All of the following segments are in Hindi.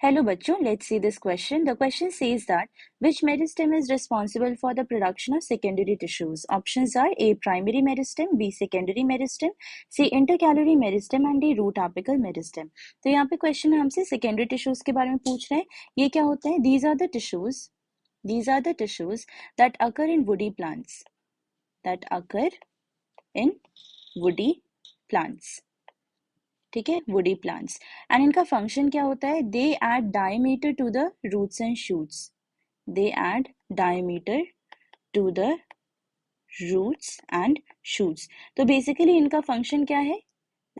Hello बच्चों, let's see this question. The question says that which meristem is responsible for the production of secondary tissues? Options are A. Primary meristem, B. Secondary meristem, C. Intercalary meristem and D. Root apical meristem. तो यहाँ पे क्वेश्चन हमसे सेकेंडरी टिश्यूज के बारे में पूछ रहे हैं. ये क्या होते हैं? These are the tissues that occur in woody plants. ठीक है, वुडी प्लांट्स. एंड इनका फंक्शन क्या होता है? They add diameter to the roots and shoots. तो बेसिकली इनका फंक्शन क्या है?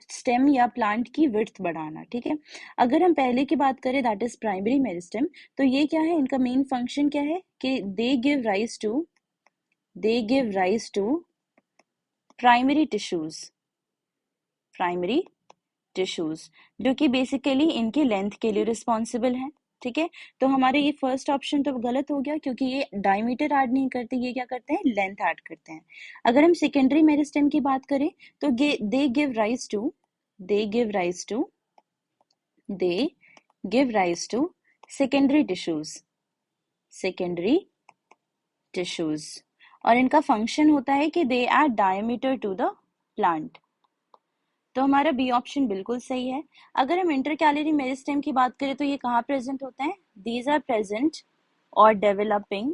स्टेम या प्लांट की विड्थ बढ़ाना. ठीक है, अगर हम पहले की बात करें दैट इज प्राइमरी मेरिस्टेम, तो ये क्या है? इनका मेन फंक्शन क्या है कि they give rise to primary tissues जो कि बेसिकली इनके लेंथ के लिए रिस्पॉन्सिबल है. ठीक है, तो हमारे ये फर्स्ट ऑप्शन तो गलत हो गया क्योंकि ये डायमीटर ऐड नहीं करते, ये क्या करते हैं? लेंथ ऐड करते हैं. अगर हम सेकेंडरी मेरिस्टेम की बात करें तो they give rise to secondary tissues और इनका फंक्शन होता है कि they add diameter to the plant. तो हमारा बी ऑप्शन बिल्कुल सही है. अगर हम इंटरकैलरी मेरिस्टेम की बात करें तो ये कहाँ प्रेजेंट होते हैं? दीज आर प्रेजेंट और developing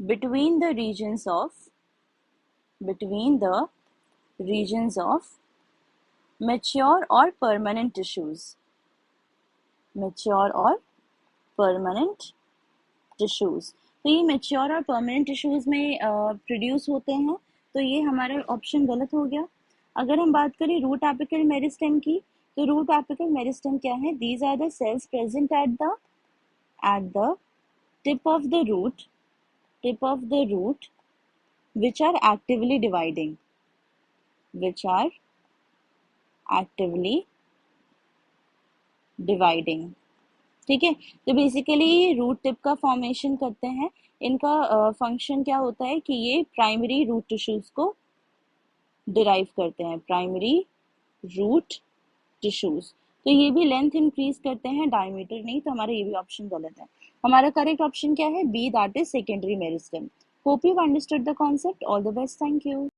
between the regions of mature or permanent tissues. तो ये मेच्योर और परमानेंट टिश्यूज में प्रोड्यूस होते हैं. तो ये हमारा ऑप्शन गलत हो गया. अगर हम बात करें रूट एपिकल मेरिस्टेम की, तो रूट एपिकल मेरिस्टेम क्या है? These are the cells present at the tip of the root which are actively dividing. ठीक है, तो बेसिकली रूट टिप का फॉर्मेशन करते हैं. इनका फंक्शन क्या होता है कि ये प्राइमरी रूट टिश्यूज को डिराइव करते हैं, प्राइमरी रूट टिश्यूज. तो ये भी लेंथ इंक्रीज करते हैं, डायमीटर नहीं. तो हमारा ये भी ऑप्शन गलत है. हमारा करेक्ट ऑप्शन क्या है? B, that is secondary meristem. Hope you understood the concept. All the best. Thank you.